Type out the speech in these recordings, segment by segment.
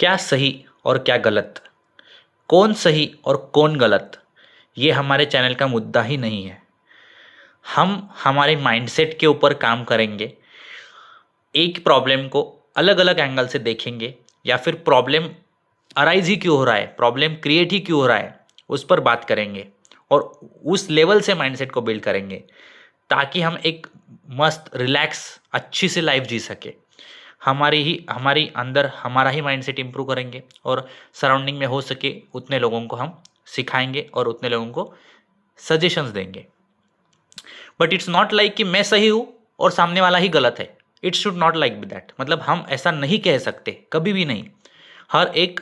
क्या सही और क्या गलत, कौन सही और कौन गलत, ये हमारे चैनल का मुद्दा ही नहीं है। हम हमारे माइंडसेट के ऊपर काम करेंगे, एक प्रॉब्लम को अलग अलग एंगल से देखेंगे, या फिर प्रॉब्लम अराइज ही क्यों हो रहा है, प्रॉब्लम क्रिएट ही क्यों हो रहा है, उस पर बात करेंगे और उस लेवल से माइंडसेट को बिल्ड करेंगे ताकि हम एक मस्त रिलैक्स अच्छी सी लाइफ जी सके। हमारी अंदर हमारा ही माइंडसेट इंप्रूव करेंगे और सराउंडिंग में हो सके उतने लोगों को हम सिखाएंगे और उतने लोगों को सजेशंस देंगे। बट इट्स नॉट लाइक कि मैं सही हूँ और सामने वाला ही गलत है। It should not like be that, मतलब हम ऐसा नहीं कह सकते, कभी भी नहीं। हर एक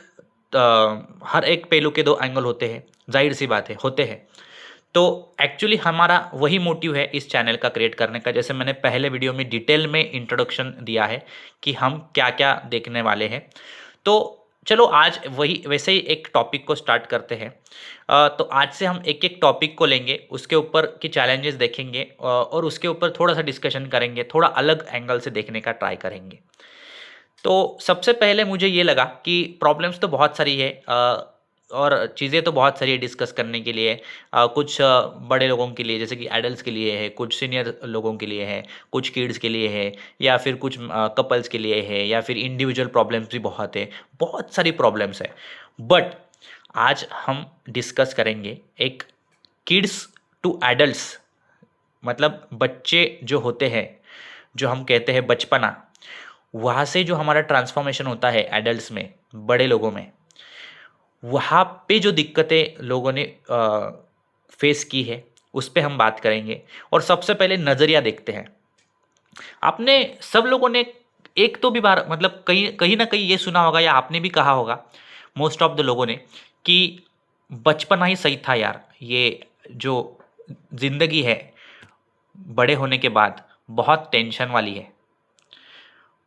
हर एक पहलू के दो एंगल होते हैं, जाहिर सी बात है, होते हैं। तो एक्चुअली हमारा वही मोटिव है इस चैनल का क्रिएट करने का। जैसे मैंने पहले वीडियो में डिटेल में इंट्रोडक्शन दिया है कि हम क्या क्या देखने वाले हैं। तो चलो आज वही वैसे ही एक टॉपिक को स्टार्ट करते हैं। तो आज से हम एक एक टॉपिक को लेंगे, उसके ऊपर की चैलेंजेस देखेंगे और उसके ऊपर थोड़ा सा डिस्कशन करेंगे, थोड़ा अलग एंगल से देखने का ट्राई करेंगे। तो सबसे पहले मुझे ये लगा कि प्रॉब्लम्स तो बहुत सारी है और चीज़ें तो बहुत सारी है डिस्कस करने के लिए। कुछ बड़े लोगों के लिए जैसे कि एडल्ट्स के लिए है, कुछ सीनियर लोगों के लिए है, कुछ किड्स के लिए है, या फिर कुछ कपल्स के लिए है, या फिर इंडिविजुअल प्रॉब्लम्स भी बहुत है, बहुत सारी प्रॉब्लम्स है। बट आज हम डिस्कस करेंगे एक किड्स टू एडल्ट्स, मतलब बच्चे जो होते हैं, जो हम कहते हैं बचपना, वहाँ से जो हमारा ट्रांसफॉर्मेशन होता है एडल्ट्स में, बड़े लोगों में, वहाँ पे जो दिक्कतें लोगों ने फेस की है उस पे हम बात करेंगे। और सबसे पहले नज़रिया देखते हैं। आपने सब लोगों ने एक तो भी बार मतलब कहीं कहीं ना कहीं ये सुना होगा या आपने भी कहा होगा, मोस्ट ऑफ द लोगों ने, कि बचपना ही सही था यार, ये जो ज़िंदगी है बड़े होने के बाद बहुत टेंशन वाली है।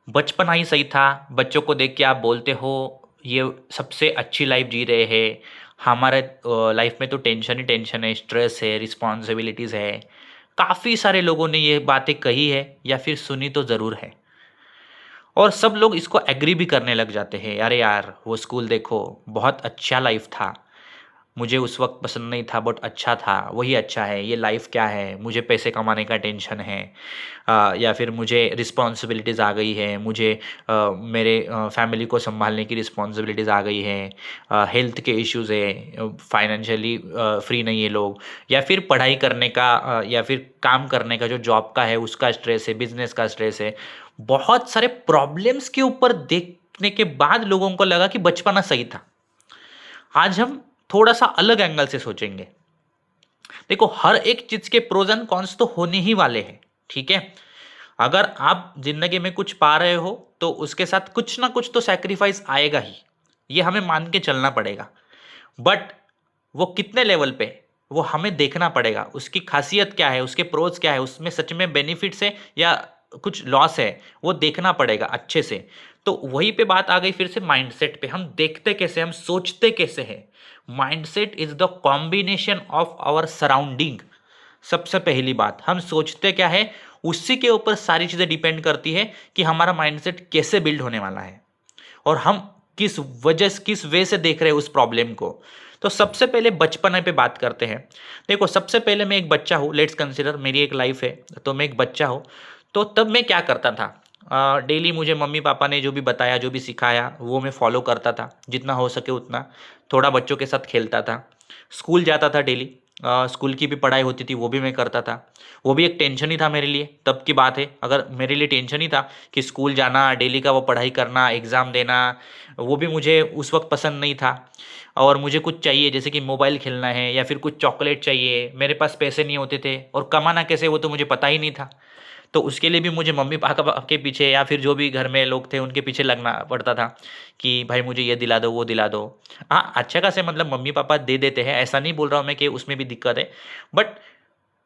बचपना ही सही था, बच्चों को देख के आप बोलते हो ये सबसे अच्छी लाइफ जी रहे हैं। हमारे लाइफ में तो टेंशन ही टेंशन है, स्ट्रेस है, रिस्पॉन्सिबिलिटीज़ है। काफ़ी सारे लोगों ने ये बातें कही है या फिर सुनी तो ज़रूर है, और सब लोग इसको एग्री भी करने लग जाते हैं। अरे यार वो स्कूल देखो, बहुत अच्छा लाइफ था, मुझे उस वक्त पसंद नहीं था बट अच्छा था, वही अच्छा है। ये लाइफ क्या है, मुझे पैसे कमाने का टेंशन है, या फिर मुझे रिस्पॉन्सिबिलिटीज़ आ गई है, मुझे मेरे फैमिली को संभालने की रिस्पॉन्सिबिलिटीज़ आ गई है, हेल्थ के इश्यूज़ है, फाइनेंशियली फ्री नहीं है लोग, या फिर पढ़ाई करने का या फिर काम करने का जो जॉब का है उसका स्ट्रेस है, बिजनेस का स्ट्रेस है। बहुत सारे प्रॉब्लम्स के ऊपर देखने के बाद लोगों को लगा कि बचपना सही था। आज हम थोड़ा सा अलग एंगल से सोचेंगे। देखो, हर एक चीज के प्रोज एंड कॉन्स तो होने ही वाले हैं, ठीक है। अगर आप जिंदगी में कुछ पा रहे हो तो उसके साथ कुछ ना कुछ तो सैक्रिफाइस आएगा ही, ये हमें मान के चलना पड़ेगा। बट वो कितने लेवल पे, वो हमें देखना पड़ेगा। उसकी खासियत क्या है, उसके प्रोज क्या है, उसमें सच में बेनिफिट्स है या कुछ लॉस है, वो देखना पड़ेगा अच्छे से। तो वहीं पे बात आ गई फिर से माइंडसेट पे। हम देखते कैसे, हम सोचते कैसे हैं। Mindset is the combination of our surrounding. सबसे पहली बात, हम सोचते क्या है, उसी के ऊपर सारी चीज़ें डिपेंड करती है कि हमारा माइंडसेट कैसे बिल्ड होने वाला है और हम किस वे से देख रहे हैं उस प्रॉब्लम को। तो सबसे पहले बचपने पे बात करते हैं। देखो, सबसे पहले मैं एक बच्चा हूँ, लेट्स कंसिडर मेरी एक लाइफ है, तो मैं एक बच्चा हूँ। तो तब मैं क्या करता था, डेली मुझे मम्मी पापा ने जो भी बताया, जो भी सिखाया, वो मैं फॉलो करता था जितना हो सके उतना। थोड़ा बच्चों के साथ खेलता था, स्कूल जाता था डेली, स्कूल की भी पढ़ाई होती थी वो भी मैं करता था। वो भी एक टेंशन ही था मेरे लिए, तब की बात है। अगर मेरे लिए टेंशन ही था कि स्कूल जाना, डेली का वो पढ़ाई करना, एग्ज़ाम देना, वो भी मुझे उस वक्त पसंद नहीं था। और मुझे कुछ चाहिए जैसे कि मोबाइल खेलना है या फिर कुछ चॉकलेट चाहिए, मेरे पास पैसे नहीं होते थे और कमाना कैसे वो तो मुझे पता ही नहीं था। तो उसके लिए भी मुझे मम्मी पापा के पीछे या फिर जो भी घर में लोग थे उनके पीछे लगना पड़ता था कि भाई मुझे ये दिला दो, वो दिला दो। हाँ, अच्छा खासे मतलब मम्मी पापा दे देते हैं, ऐसा नहीं बोल रहा हूँ मैं कि उसमें भी दिक्कत है। बट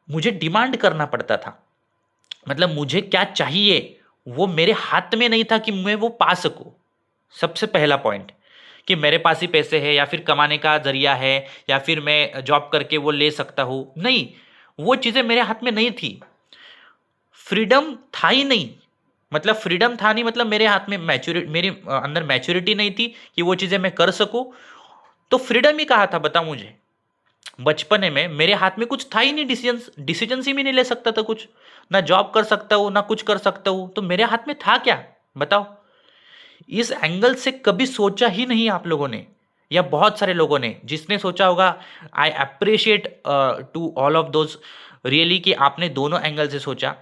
मुझे डिमांड करना पड़ता था, मतलब मुझे क्या चाहिए वो मेरे हाथ में नहीं था कि मैं वो पा सकूं। सबसे पहला पॉइंट, कि मेरे पास ही पैसे है या फिर कमाने का जरिया है या फिर मैं जॉब करके वो ले सकता हूं, नहीं, वो चीज़ें मेरे हाथ में नहीं थी। फ्रीडम था ही नहीं। मतलब फ्रीडम था नहीं, मतलब मेरे हाथ में मैच्योरिटी, मेरी अंदर मैच्योरिटी नहीं थी कि वो चीज़ें मैं कर सकूं। तो फ्रीडम ही कहा था, बताओ मुझे। बचपने में मेरे हाथ में कुछ था ही नहीं, डिसीजन ही मैं नहीं ले सकता था कुछ, ना जॉब कर सकता हूँ ना कुछ कर सकता हूँ, तो मेरे हाथ में था क्या, बताओ। इस एंगल से कभी सोचा ही नहीं आप लोगों ने, या बहुत सारे लोगों ने जिसने सोचा होगा। I appreciate to all of those really, कि आपने दोनों एंगल से सोचा।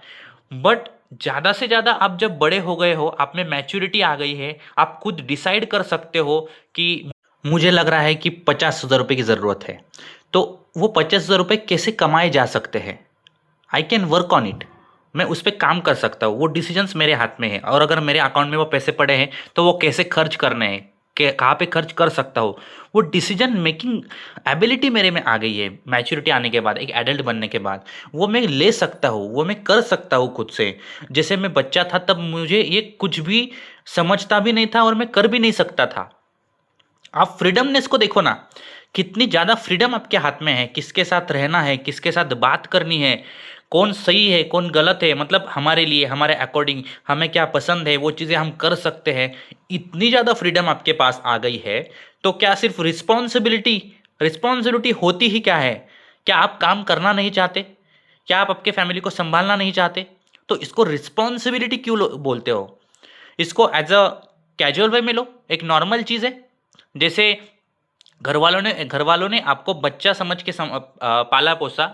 बट ज़्यादा से ज़्यादा आप जब बड़े हो गए हो, आप में मैच्योरिटी आ गई है, आप खुद डिसाइड कर सकते हो कि मुझे लग रहा है कि 50,000 रुपये की ज़रूरत है, तो वो 50,000 रुपये कैसे कमाए जा सकते हैं, I can work on it, मैं उस पर काम कर सकता हूँ। वो डिसीजंस मेरे हाथ में है, और अगर मेरे अकाउंट में वो पैसे पड़े हैं तो वो कैसे खर्च करने हैं, कहाँ पे खर्च कर सकता हूँ, वो डिसीजन मेकिंग एबिलिटी मेरे में आ गई है। मैच्योरिटी आने के बाद, एक एडल्ट बनने के बाद, वो मैं ले सकता हूँ, वो मैं कर सकता हूँ खुद से। जैसे मैं बच्चा था तब मुझे ये कुछ भी समझता भी नहीं था और मैं कर भी नहीं सकता था। आप फ्रीडमनेस को देखो ना, कितनी ज़्यादा फ्रीडम आपके हाथ में है, किसके साथ रहना है, किसके साथ बात करनी है, कौन सही है कौन गलत है, मतलब हमारे लिए, हमारे अकॉर्डिंग हमें क्या पसंद है वो चीज़ें हम कर सकते हैं। इतनी ज़्यादा फ्रीडम आपके पास आ गई है, तो क्या सिर्फ रिस्पॉन्सिबिलिटी, रिस्पॉन्सिबिलिटी होती ही क्या है? क्या आप काम करना नहीं चाहते? क्या आप आपके फैमिली को संभालना नहीं चाहते? तो इसको रिस्पॉन्सिबिलिटी क्यों बोलते हो? इसको एज अ कैजुअल वे में लो, एक नॉर्मल चीज़ है। जैसे घर वालों ने आपको बच्चा समझ के पाला पोसा,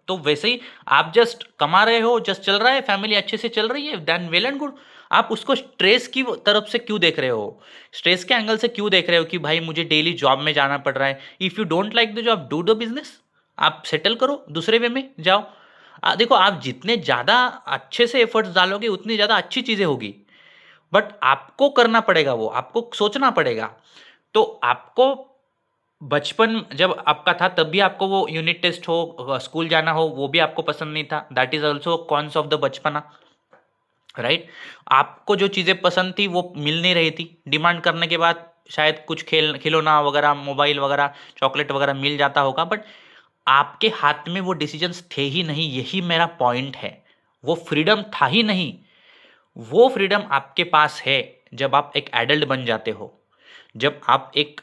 तो वैसे ही आप जस्ट कमा रहे हो, जस्ट चल रहा है, फैमिली अच्छे से चल रही है, देन वेल एंड गुड। आप उसको स्ट्रेस की तरफ से क्यों देख रहे हो, स्ट्रेस के एंगल से क्यों देख रहे हो कि भाई मुझे डेली जॉब में जाना पड़ रहा है? If you don't like the job, do the business, आप सेटल करो, दूसरे वे में जाओ। देखो, आप जितने ज़्यादा अच्छे से एफर्ट्स डालोगे उतनी ज़्यादा अच्छी चीज़ें होगी, बट आपको करना पड़ेगा, वो आपको सोचना पड़ेगा। तो आपको बचपन जब आपका था तब भी आपको वो यूनिट टेस्ट हो, स्कूल जाना हो, वो भी आपको पसंद नहीं था। That is also cons of the बचपना, राइट। आपको जो चीज़ें पसंद थी वो मिल नहीं रही थी, डिमांड करने के बाद शायद कुछ खिलौना वगैरह, मोबाइल वगैरह, चॉकलेट वगैरह मिल जाता होगा, बट आपके हाथ में वो डिसीजंस थे ही नहीं। यही मेरा पॉइंट है, वो फ्रीडम था ही नहीं। वो फ्रीडम आपके पास है जब आप एक एडल्ट बन जाते हो, जब आप एक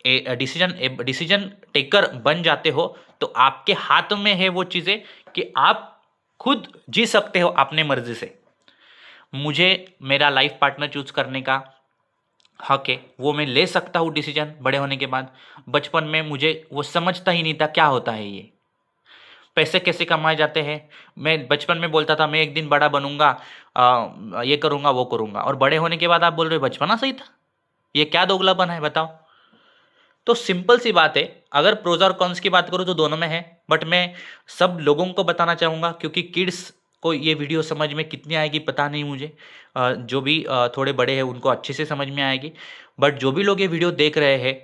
डिसीजन टेकर बन जाते हो, तो आपके हाथ में है वो चीज़ें कि आप खुद जी सकते हो अपने मर्जी से। मुझे मेरा लाइफ पार्टनर चूज करने का हक है, वो मैं ले सकता हूँ डिसीजन बड़े होने के बाद। बचपन में मुझे वो समझता ही नहीं था क्या होता है ये, पैसे कैसे कमाए जाते हैं। मैं बचपन में बोलता था मैं एक दिन बड़ा बनूंगा, ये करूंगा वो करूंगा, और बड़े होने के बाद आप बोल रहे हो बचपना सही था। ये क्या दोगलापन है, बताओ। तो सिंपल सी बात है, अगर प्रोज और कॉन्स की बात करूँ तो दोनों में है, बट मैं सब लोगों को बताना चाहूँगा, क्योंकि किड्स को ये वीडियो समझ में कितनी आएगी पता नहीं मुझे। जो भी थोड़े बड़े हैं उनको अच्छे से समझ में आएगी, बट जो भी लोग ये वीडियो देख रहे हैं,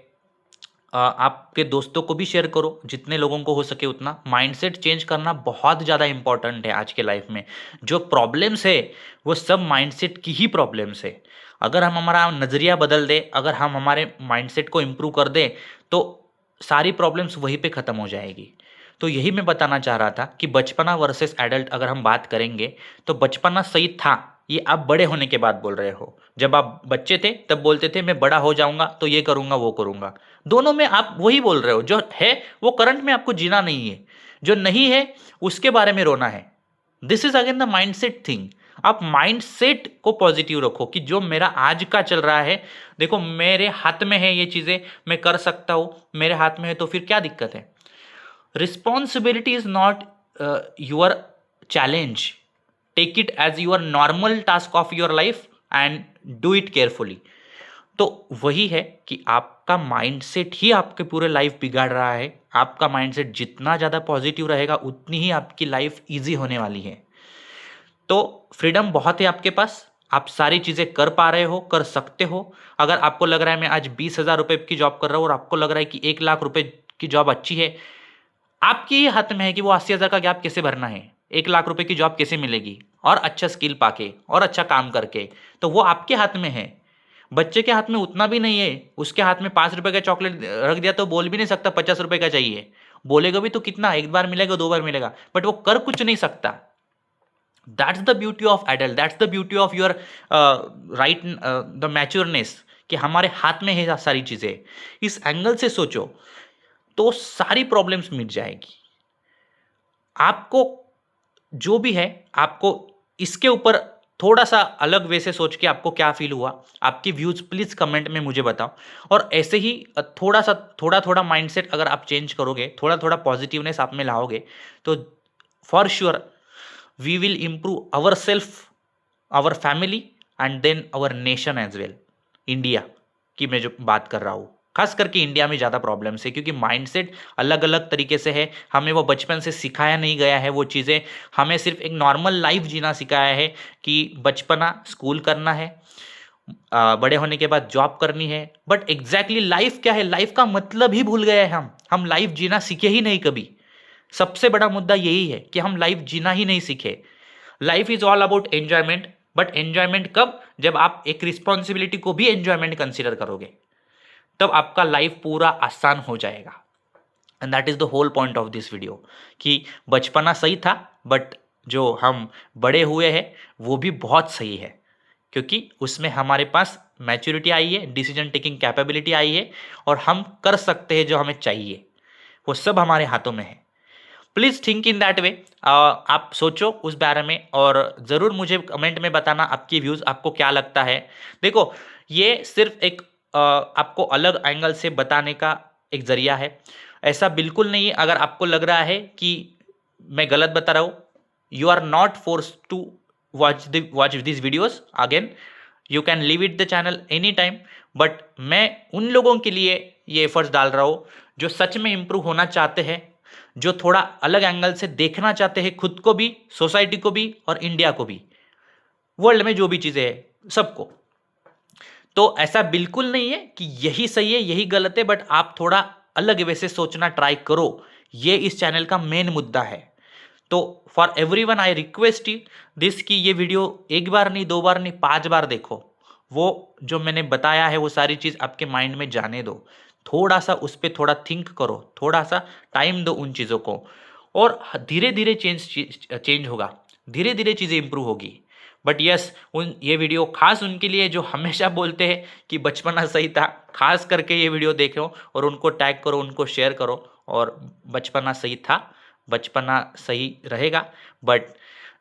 आपके दोस्तों को भी शेयर करो, जितने लोगों को हो सके उतना। माइंडसेट चेंज करना बहुत ज़्यादा इंपॉर्टेंट है आज के लाइफ में। जो प्रॉब्लम्स है वो सब माइंडसेट की ही प्रॉब्लम्स है। अगर हम हमारा नज़रिया बदल दें, अगर हम हमारे माइंडसेट को इम्प्रूव कर दें, तो सारी प्रॉब्लम्स वहीं पे ख़त्म हो जाएगी। तो यही मैं बताना चाह रहा था कि बचपना वर्सेस एडल्ट अगर हम बात करेंगे, तो बचपना सही था, ये आप बड़े होने के बाद बोल रहे हो। जब आप बच्चे थे तब बोलते थे मैं बड़ा हो जाऊंगा तो ये करूंगा वो करूंगा। दोनों में आप वही बोल रहे हो, जो है वो करंट में आपको जीना नहीं है, जो नहीं है उसके बारे में रोना है। This is again the mindset thing. आप माइंडसेट को पॉजिटिव रखो कि जो मेरा आज का चल रहा है, देखो मेरे हाथ में है, ये चीज़ें मैं कर सकता हूँ, मेरे हाथ में है, तो फिर क्या दिक्कत है। Responsibility is not your challenge, take it as your normal task of your life and do it carefully. तो वही है कि आपका माइंडसेट ही आपके पूरे लाइफ बिगाड़ रहा है। आपका माइंडसेट जितना ज़्यादा पॉजिटिव रहेगा उतनी ही आपकी लाइफ इजी होने वाली है। तो फ्रीडम बहुत है आपके पास, आप सारी चीज़ें कर पा रहे हो, कर सकते हो। अगर आपको लग रहा है मैं आज 20,000 रुपये की जॉब कर रहा हूँ और आपको लग रहा है कि 1,00,000 रुपये की जॉब अच्छी है, आपके ही हाथ में है कि वो 80,000 का गैप कैसे भरना है, 1,00,000 रुपये की जॉब कैसे मिलेगी, और अच्छा स्किल पाके और अच्छा काम करके। तो वो आपके हाथ में है। बच्चे के हाथ में उतना भी नहीं है, उसके हाथ में 5 रुपए का चॉकलेट रख दिया तो बोल भी नहीं सकता 50 रुपए का चाहिए। बोलेगा भी तो कितना, एक बार मिलेगा, 2 बार मिलेगा, बट वो कर कुछ नहीं सकता। That's the beauty of adult, that's the beauty of your right, the matureness, कि हमारे हाथ में है सारी चीज़ें। इस एंगल से सोचो तो सारी प्रॉब्लम्स मिट जाएगी। आपको जो भी है, आपको इसके ऊपर थोड़ा सा अलग वे से सोच के आपको क्या फील हुआ, आपके व्यूज प्लीज कमेंट में मुझे बताओ। और ऐसे ही थोड़ा थोड़ा माइंडसेट अगर आप चेंज करोगे, थोड़ा थोड़ा पॉजिटिवनेस आप में लाओगे, तो for sure we will improve our self, our family and then our nation as well. India की मैं जो बात कर रहा हूँ, खास करके इंडिया में ज़्यादा प्रॉब्लम्स है, क्योंकि माइंडसेट अलग अलग तरीके से है। हमें वो बचपन से सिखाया नहीं गया है वो चीज़ें। हमें सिर्फ एक नॉर्मल लाइफ जीना सिखाया है कि बचपना स्कूल करना है, बड़े होने के बाद जॉब करनी है। बट एग्जैक्टली लाइफ क्या है, लाइफ का मतलब ही भूल गए हैं हम लाइफ जीना सीखे ही नहीं कभी। सबसे बड़ा मुद्दा यही है कि हम लाइफ जीना ही नहीं सीखे। Life is all about enjoyment, but enjoyment कब, जब आप एक रिस्पॉन्सिबिलिटी को भी एंजॉयमेंट कंसिडर करोगे, तब आपका लाइफ पूरा आसान हो जाएगा। And that is the whole point of this video, कि बचपना सही था, बट जो हम बड़े हुए हैं वो भी बहुत सही है, क्योंकि उसमें हमारे पास मैच्योरिटी आई है, डिसीजन टेकिंग कैपेबिलिटी आई है, और हम कर सकते हैं जो हमें चाहिए, वो सब हमारे हाथों में है। Please think in that way. आप सोचो उस बारे में, और ज़रूर मुझे कमेंट में बताना आपकी व्यूज़, आपको क्या लगता है। देखो, ये सिर्फ एक आपको अलग एंगल से बताने का एक ज़रिया है, ऐसा बिल्कुल नहीं है। अगर आपको लग रहा है कि मैं गलत बता रहा हूँ, you are not force to watch this videos again, you can leave it the channel any time. But मैं उन लोगों के लिए ये एफर्ट्स डाल रहा हूँ जो सच में इम्प्रूव होना चाहते हैं, जो थोड़ा अलग एंगल से देखना चाहते हैं खुद को भी, सोसाइटी को भी, और इंडिया को भी, वर्ल्ड में जो भी चीज़ें हैं सबको। तो ऐसा बिल्कुल नहीं है कि यही सही है यही गलत है, बट आप थोड़ा अलग वे से सोचना ट्राई करो, ये इस चैनल का मेन मुद्दा है। तो for every one I request you this, कि ये वीडियो एक बार नहीं, 2 बार नहीं, 5 बार देखो। वो जो मैंने बताया है वो सारी चीज़ आपके माइंड में जाने दो, थोड़ा सा उस पर थोड़ा थिंक करो, थोड़ा सा टाइम दो उन चीज़ों को, और धीरे धीरे चेंज होगा, धीरे धीरे चीज़ें इंप्रूव होगी। बट यस, ये वीडियो खास उनके लिए जो हमेशा बोलते हैं कि बचपना सही था, खास करके ये वीडियो देखो और उनको टैग करो, उनको शेयर करो। और बचपना सही था, बचपना सही रहेगा, बट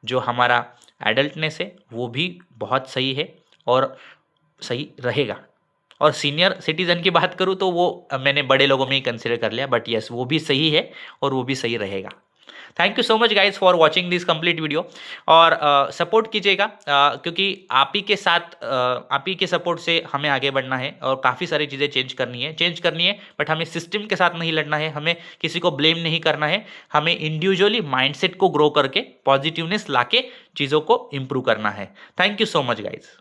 जो हमारा एडल्टनेस है वो भी बहुत सही है और सही रहेगा। और सीनियर सिटीज़न की बात करूँ तो वो मैंने बड़े लोगों में ही कंसिडर कर लिया, बट यस वो भी सही है और वो भी सही रहेगा। Thank you so much guys for watching this complete video. और सपोर्ट कीजिएगा, क्योंकि आप ही के साथ, आप ही के सपोर्ट से हमें आगे बढ़ना है, और काफ़ी सारी चीज़ें चेंज करनी है। बट हमें सिस्टम के साथ नहीं लड़ना है, हमें किसी को ब्लेम नहीं करना है, हमें इंडिविजुअली माइंडसेट को ग्रो करके पॉजिटिवनेस लाके चीज़ों को इम्प्रूव करना है। Thank you so much guys.